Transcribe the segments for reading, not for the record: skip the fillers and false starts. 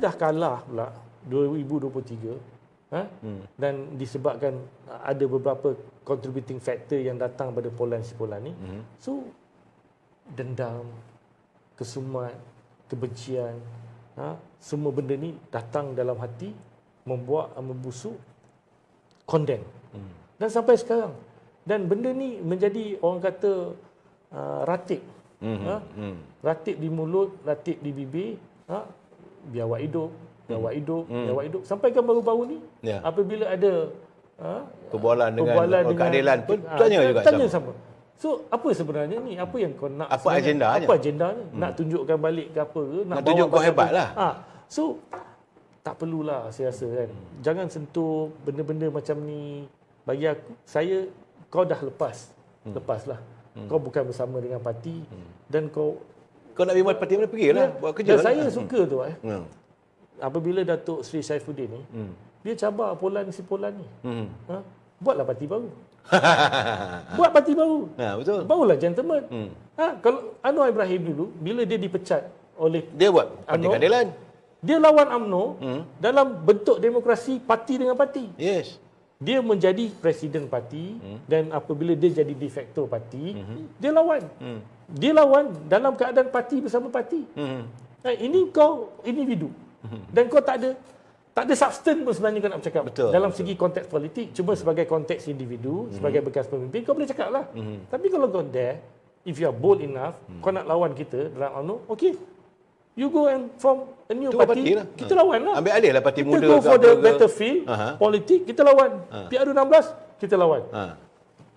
dah kalah pula 2023, dan disebabkan ada beberapa contributing factor yang datang pada Polan-Sipolan ni. So dendam, kesumat, kebencian, semua benda ni datang dalam hati, membusuk, condemn. Dan sampai sekarang. Dan benda ni menjadi orang kata ratib. Ratib di mulut, ratib di bibir, biar awak hidup, biar awak hidup, biar awak hidup. Sampai kan baru-baru ni, apabila ada perbualan dengan keadilan pun tanya sama. So, apa sebenarnya ni? Apa yang kau nak? Apa agendanya? Apa agendanya? Nak tunjukkan balik ke apa ke? Nak tunjuk kau hebat lah. So, tak perlulah saya rasa kan. Jangan sentuh benda-benda macam ni. Bagi aku, kau dah lepaslah. Kau bukan bersama dengan parti dan kau nak bimbang parti mana pergilah buat kerja. Dan saya suka tu apabila Datuk Seri Saifuddin ni dia cabar Polan-Sipolan ni. Buatlah parti baru. Buat parti baru. Betul. Barulah gentleman. Kalau Anwar Ibrahim dulu bila dia dipecat oleh dia buat parti keadilan. Dia lawan UMNO dalam bentuk demokrasi parti dengan parti. Yes. Dia menjadi presiden parti dan apabila dia jadi de facto parti, dia lawan. Dia lawan dalam keadaan parti bersama parti. Ini kau individu. Dan kau tak ada substance pun sebenarnya kau nak bercakap. Betul, dalam segi konteks politik, cuma sebagai konteks individu, sebagai bekas pemimpin, kau boleh cakap lah. Tapi kalau kau dare, if you are bold enough, kau nak lawan kita dalam UMNO, okay. You go and form a new party, lah. Kita lawan lah. Ambil alih lah parti muda. Kita go for the battlefield, politik, kita lawan. PRU16, kita lawan.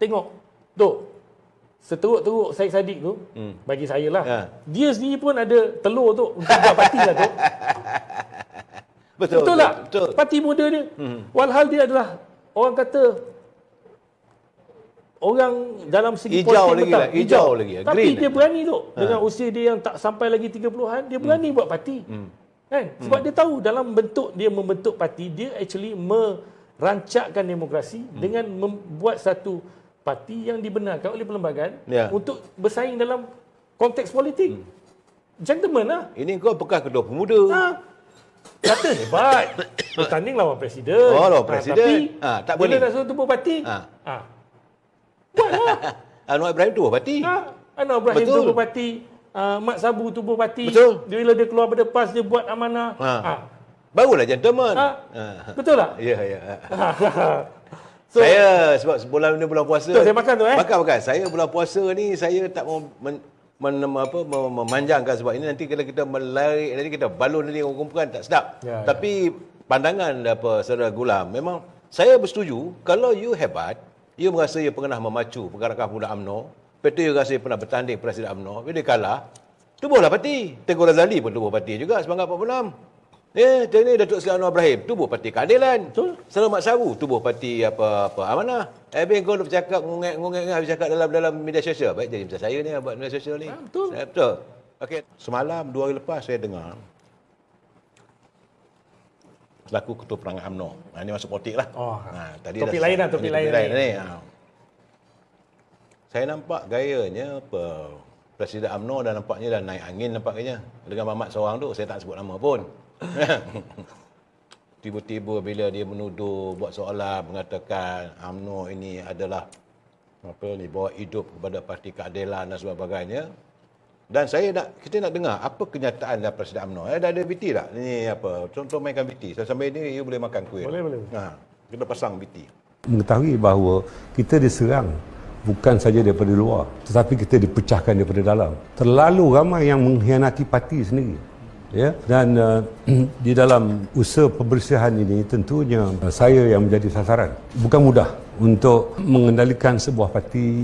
Tengok, Dok, seteruk-teruk Syed Saddiq tu, bagi saya lah, dia sendiri pun ada telur tu untuk buat parti lah, Dok. Betul tak? Betul. Parti muda dia. Walhal dia adalah, orang kata, orang dalam segi politik hijau lagi. Tapi dia berani tu. Dengan usia dia yang tak sampai lagi 30-an, dia berani buat parti. Kan? Sebab dia tahu dalam bentuk dia membentuk parti, dia actually merancakkan demokrasi dengan membuat satu parti yang dibenarkan oleh perlembagaan untuk bersaing dalam konteks politik. Gentleman lah. Ini kau bekas ketua pemuda. Kata hebat. Bertanding lawan presiden. Lawan presiden. Tapi tak bila boleh. nak suruh tubuh parti, buatlah. Anwar Ibrahim tubuh parti. Anwar Ibrahim tubuh parti. Mat Sabu tubuh parti. Betul. Bila dia keluar pada PAS, dia buat amanah. Barulah gentleman. Betul tak? Ya. So, saya sebab sebulan ni bulan puasa. Betul, saya makan tu Makan. Saya bulan puasa ni saya tak mau memanjangkan sebab ini nanti kalau kita melarik nanti kita balon nanti orang kumpulan tak sedap. Tapi pandangan saudara Gulam memang saya bersetuju kalau you hebat, you merasa you pernah memacu pergerakan pemuda UMNO, lepas tu you rasa you pernah bertanding presiden UMNO, bila dia kalah, tubuhlah parti. Tengku Razali pun tubuh parti juga 1946. Ni Datuk Seri Anwar Ibrahim tubuh parti keadilan. Selamat Sabu tubuh parti apa amanah. Kau dah bercakap ngongek bercakap dalam media sosial. Baik jadi macam saya ni buat media sosial ni. Betul. Okey, semalam 2 hari lepas saya dengar selaku ketua perangai UMNO. Ini masuk politik lah. Tadi topik lain lah, topik lain ni. Saya nampak gayanya Presiden UMNO dah nampaknya dah naik angin nampaknya. Dengan mamat seorang tu, saya tak sebut nama pun. Tiba-tiba bila dia menuduh buat soalan mengatakan UMNO ini adalah bawa hidup kepada parti keadilan dan sebagainya. Dan kita nak dengar apa kenyataan dari Presiden UMNO. Dah ada BT tak? Ini apa? Contoh mainkan BT. Sampai ni you boleh makan kuih. Boleh. Kita pasang BT. Mengetahui bahawa kita diserang bukan saja daripada luar, tetapi kita dipecahkan daripada dalam. Terlalu ramai yang mengkhianati parti sendiri. Dan di dalam usaha pembersihan ini tentunya saya yang menjadi sasaran. Bukan mudah untuk mengendalikan sebuah parti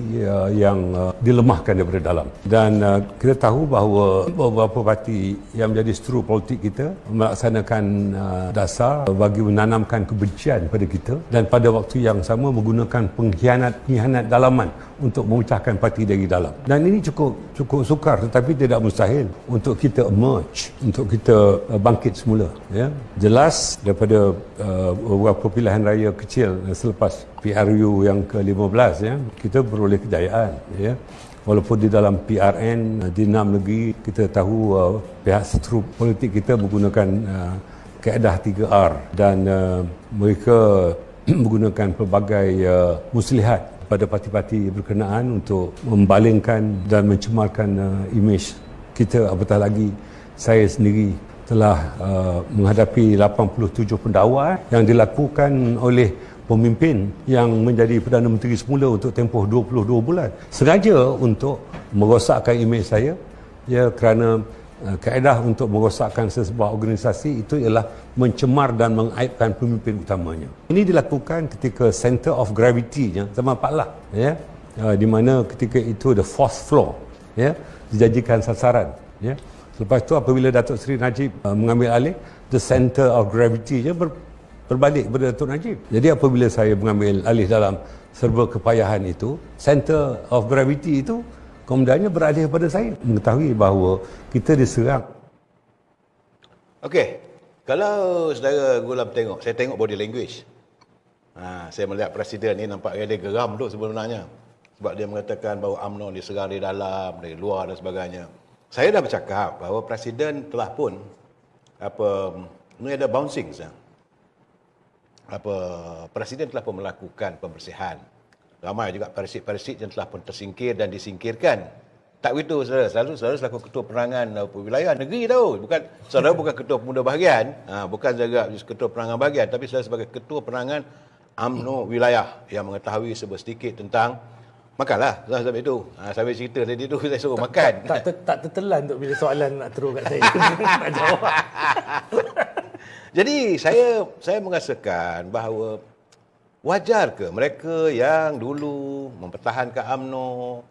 yang dilemahkan daripada dalam. Dan kita tahu bahawa beberapa parti yang menjadi stru politik kita melaksanakan dasar bagi menanamkan kebencian pada kita dan pada waktu yang sama menggunakan pengkhianat dalaman untuk memecahkan parti dari dalam. Dan ini cukup sukar tetapi tidak mustahil untuk kita emerge, untuk kita bangkit semula. Jelas daripada beberapa pilihan raya kecil selepas PRU yang ke-15 kita beroleh kejayaan. Walaupun di dalam PRN di 6 negeri kita tahu pihak seteru politik kita menggunakan kaedah 3R dan mereka menggunakan pelbagai muslihat pada parti-parti berkenaan untuk membalingkan dan mencemarkan imej kita. Apatah lagi saya sendiri telah menghadapi 87 pendakwaan yang dilakukan oleh pemimpin yang menjadi Perdana Menteri semula untuk tempoh 22 bulan sengaja untuk merosakkan imej saya, ya, kerana kaedah untuk merosakkan sesebuah organisasi itu ialah mencemar dan mengaibkan pemimpin utamanya. Ini dilakukan ketika center of gravity-nya zaman Pak Lah, ya, di mana ketika itu the fourth floor, ya, dijadikan sasaran, ya. Lepas tu apabila Datuk Seri Najib mengambil alih, the center of gravity-nya berbalik kepada Datuk Najib. Jadi apabila saya mengambil alih dalam serba kepayahan itu, center of gravity itu komandannya beralih kepada saya. Mengetahui bahawa kita diserang. Okey, kalau saudara Gulam tengok, saya tengok body language. Saya melihat Presiden ni nampaknya dia geram tu sebenarnya. Sebab dia mengatakan bahawa UMNO diserang dari dalam, dari luar dan sebagainya. Saya dah bercakap bahawa Presiden telah pun ini ada bouncing sekarang. Presiden telah pun melakukan pembersihan. Ramai juga parasit-parasit yang telah pun tersingkir dan disingkirkan. Tak begitu, saudara. Saudara selaku ketua penerangan wilayah negeri tahu. Saudara bukan ketua pemuda bahagian, bukan juga ketua penerangan bahagian, tapi saudara sebagai ketua penerangan UMNO wilayah yang mengetahui sedikit tentang makanlah sampai itu. Sampai cerita tadi tu saya suruh makan. Tak tertelan untuk bila soalan nak terus kat saya. Nak jawab. Jadi saya merasakan bahawa wajar ke mereka yang dulu mempertahankan UMNO,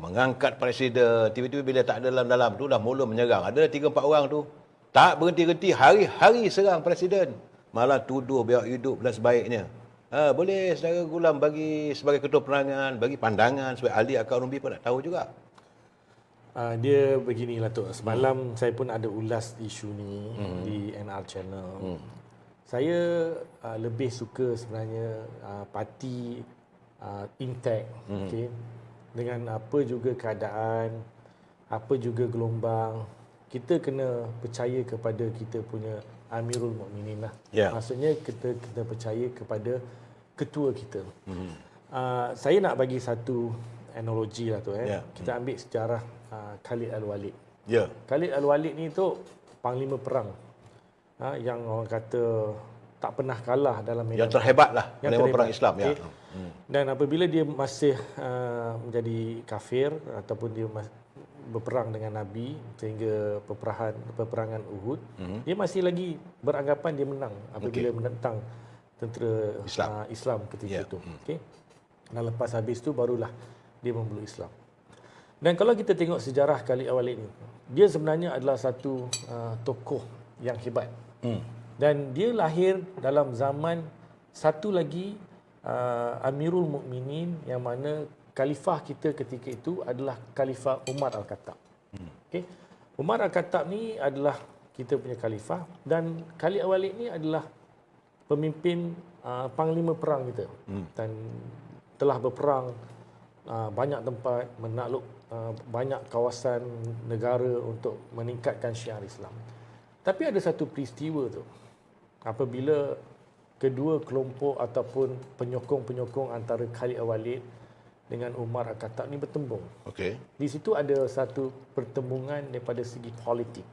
mengangkat Presiden, tiba-tiba bila tak ada dalam tu dah mula menyerang. Ada 3-4 orang tu tak berhenti-henti hari-hari serang Presiden. Malah tuduh biar hidup dan sebaiknya. Boleh saudara Gulam bagi sebagai ketua penerangan, bagi pandangan sebagai ahli akar umbi pun nak tahu juga. Dia beginilah tu. Semalam saya pun ada ulas isu ni di NR Channel. Saya lebih suka sebenarnya parti intact, okay? Dengan apa juga keadaan, apa juga gelombang, kita kena percaya kepada kita punya Amirul Mukminin lah. Yeah. Maksudnya kita percaya kepada ketua kita. Saya nak bagi satu analogi lah tu. Yeah. Kita ambil sejarah Khalid Al-Walid. Yeah. Khalid Al-Walid ni tu panglima perang yang orang kata tak pernah kalah dalam medan. Yang terhebat lah dalam perang Islam. Okay. Ya. Dan apabila dia masih menjadi kafir ataupun dia berperang dengan Nabi sehingga peperangan Uhud, dia masih lagi beranggapan dia menang apabila menentang tentera Islam ketika itu. Okay. Dan lepas habis tu barulah dia memeluk Islam. Dan kalau kita tengok sejarah Khalid Al-Walid ni, dia sebenarnya adalah satu tokoh yang hebat. Dan dia lahir dalam zaman satu lagi Amirul Mukminin yang mana khalifah kita ketika itu adalah Khalifah Umar Al-Khattab. Okay. Umar Al-Khattab ni adalah kita punya khalifah dan Khalid Al-Walid ni adalah pemimpin panglima perang kita. Dan telah berperang banyak tempat, menakluk banyak kawasan negara untuk meningkatkan syiar Islam. Tapi ada satu peristiwa tu, apabila kedua kelompok ataupun penyokong-penyokong antara Khalid Al-Walid dengan Umar Al-Khattab ni bertembung. Okay. Di situ ada satu pertembungan daripada segi politik.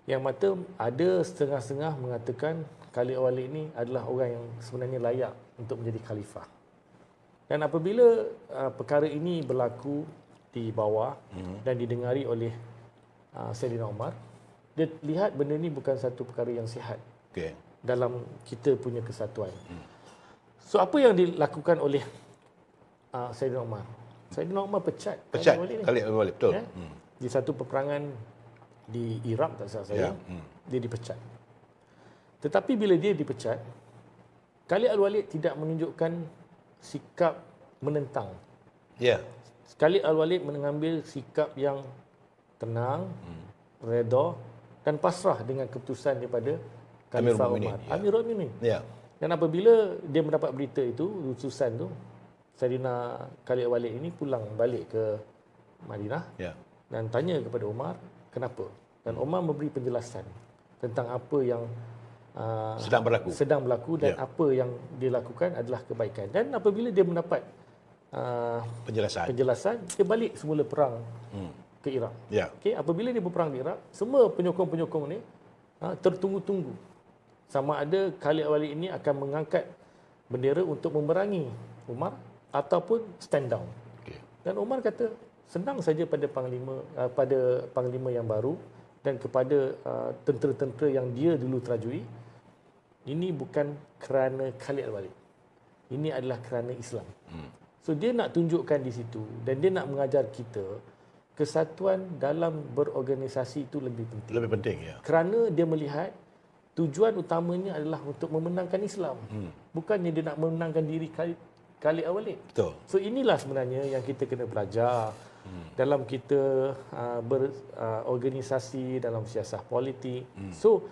Yang mata ada setengah-setengah mengatakan Khalid Al-Walid ni adalah orang yang sebenarnya layak untuk menjadi khalifah. Dan apabila perkara ini berlaku di bawah dan didengari oleh Saidina Umar, dia lihat benda ni bukan satu perkara yang sihat dalam kita punya kesatuan. So apa yang dilakukan oleh Saidina Umar? Saidina Umar pecat Khalid Al-Walid, betul. Ya? Di satu peperangan di Iraq, tak salah saya, dia dipecat. Tetapi bila dia dipecat, Khalid Al-Walid tidak menunjukkan sikap menentang. Ya. Khalid Al-Walid mengambil sikap yang tenang, redha dan pasrah dengan keputusan daripada Khalifah Umar. Amirul Mukminin. Ya. Dan apabila dia mendapat berita itu, utusan tu, Saidina Khalid Walid ini pulang balik ke Madinah dan tanya kepada Umar kenapa, dan Umar memberi penjelasan tentang apa yang sedang berlaku dan apa yang dia lakukan adalah kebaikan. Dan apabila dia mendapat penjelasan, dia balik semula perang ke Iraq. Okey, apabila dia berperang di Iraq, semua penyokong-penyokong ni tertunggu-tunggu sama ada Khalid Walid ini akan mengangkat bendera untuk memerangi Umar ataupun stand down. Dan Umar kata senang saja pada panglima yang baru dan kepada tentera-tentera yang dia dulu terajui, ini bukan kerana Khalid Walid. Ini adalah kerana Islam. So dia nak tunjukkan di situ dan dia nak mengajar kita kesatuan dalam berorganisasi itu lebih penting. Lebih penting, ya. Kerana dia melihat tujuan utamanya adalah untuk memenangkan Islam. Bukannya dia nak memenangkan diri Khalid Walid. Betul. So inilah sebenarnya yang kita kena belajar dalam kita berorganisasi dalam siasah politik. So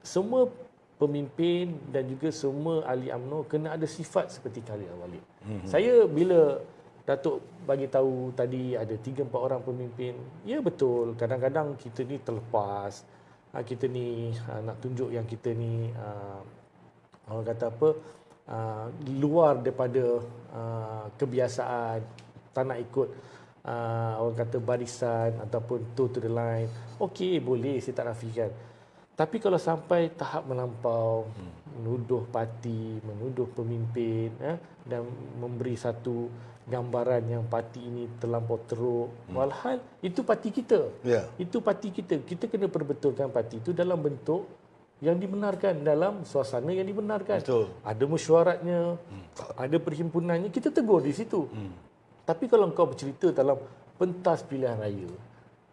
semua pemimpin dan juga semua ahli UMNO kena ada sifat seperti Khalid Walid. Saya bila Datuk bagi tahu tadi ada 3-4 orang pemimpin, ya betul, kadang-kadang kita ni terlepas. Kita ni nak tunjuk yang kita ni orang kata apa, luar daripada kebiasaan, tak nak ikut orang kata barisan ataupun toe to the line. Okey, boleh, saya tak nafikan. Tapi kalau sampai tahap melampau, menuduh parti, menuduh pemimpin dan memberi satu gambaran yang parti ini terlampau teruk, walhal itu parti kita. Itu parti kita. Kita kena perbetulkan parti itu dalam bentuk yang dibenarkan, dalam suasana yang dibenarkan. Betul. Ada mesyuaratnya, ada perhimpunannya, kita tegur di situ. Tapi kalau kau bercerita dalam pentas pilihan raya,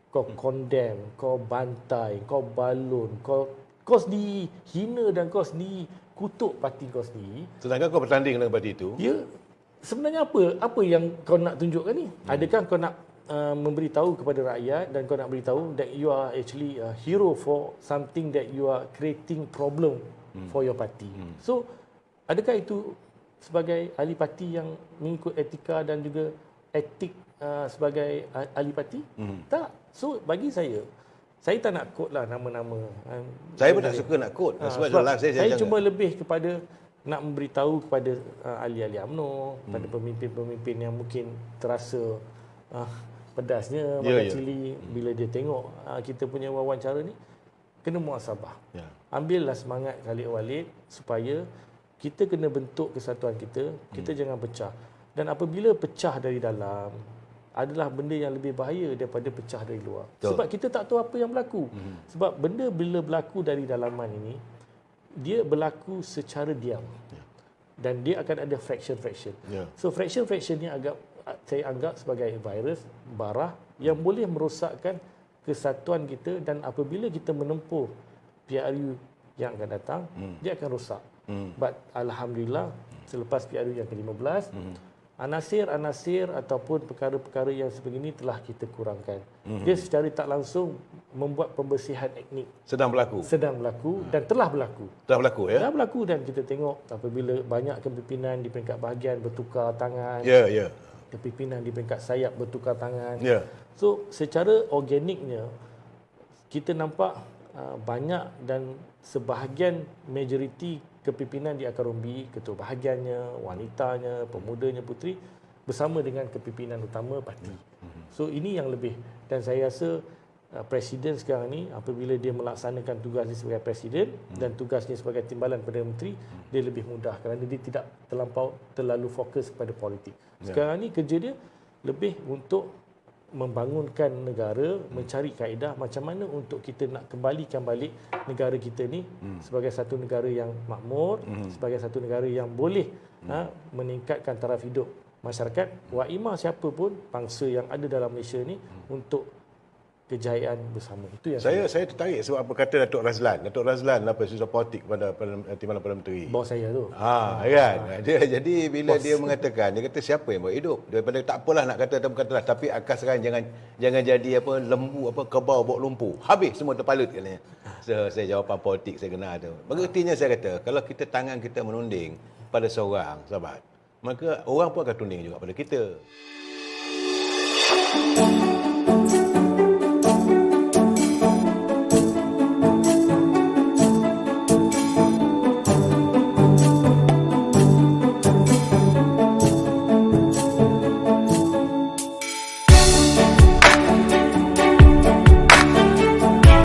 kau condemn, kau bantai, kau balun, kau sendiri hina dan kau sendiri kutuk parti kau sendiri. Sedangkan kau bertanding dengan parti itu. Ya, sebenarnya apa yang kau nak tunjukkan ni? Adakah kau nak memberitahu kepada rakyat dan kau nak beritahu that you are actually a hero for something that you are creating problem for your party. So, adakah itu sebagai ahli parti yang mengikut etika dan juga etik sebagai ahli parti? Tak. So, bagi saya tak nak quote lah nama-nama. Saya pun tak suka nak quote. Sebab saya cuma lebih kepada nak memberitahu kepada ahli-ahli UMNO, pada pemimpin-pemimpin yang mungkin terasa pedasnya makan cili bila dia tengok kita punya wawancara ni, kena muhasabah. Ambillah semangat Khalid Walid supaya kita kena bentuk kesatuan kita, kita jangan pecah. Dan apabila pecah dari dalam adalah benda yang lebih bahaya daripada pecah dari luar. Sebab kita tak tahu apa yang berlaku. Sebab benda bila berlaku dari dalaman ini, dia berlaku secara diam. Dan dia akan ada fraction-fraction. So fraction-fraction ni saya anggap sebagai virus, barah yang boleh merosakkan kesatuan kita, dan apabila kita menempuh PRU yang akan datang, dia akan rosak. But alhamdulillah selepas PRU yang ke-15, anasir-anasir ataupun perkara-perkara yang sebegini telah kita kurangkan. Dia secara tak langsung membuat pembersihan etnik. Sedang berlaku Dan telah berlaku. Telah berlaku dan kita tengok apabila banyak kepimpinan di peringkat bahagian bertukar tangan. Kepimpinan di peringkat sayap bertukar tangan. So secara organiknya kita nampak banyak dan sebahagian majoriti kepimpinan di akar umbi, ketua bahagiannya, wanitanya, pemudanya, puteri bersama dengan kepimpinan utama parti. So ini yang lebih, dan saya rasa presiden sekarang ni apabila dia melaksanakan tugasnya sebagai presiden dan tugasnya sebagai timbalan Perdana Menteri, dia lebih mudah kerana dia tidak terlalu fokus kepada politik. Sekarang ni kerja dia lebih untuk membangunkan negara, mencari kaedah macam mana untuk kita nak kembalikan balik negara kita ni sebagai satu negara yang makmur, sebagai satu negara yang boleh meningkatkan taraf hidup masyarakat, wa ima siapa pun bangsa yang ada dalam Malaysia ni untuk kejayaan bersama. Itu yang saya tertarik sebab apa kata Datuk Razlan. Datuk Razlan apa susah politik pada Timbalan Perdana Menteri. Bos saya tu. Kan. Jadi bila dia mengatakan, dia kata siapa yang buat hidup? Daripada tak apalah nak kata atau bukan katalah, tapi akas sekarang jangan jadi lembu kebau bawa lumpur. Habis semua terpalut katanya. Saya jawapan politik saya kenal tu. Mengertinya saya kata, kalau tangan kita menunding pada seorang sahabat, maka orang pun akan tunding juga pada kita.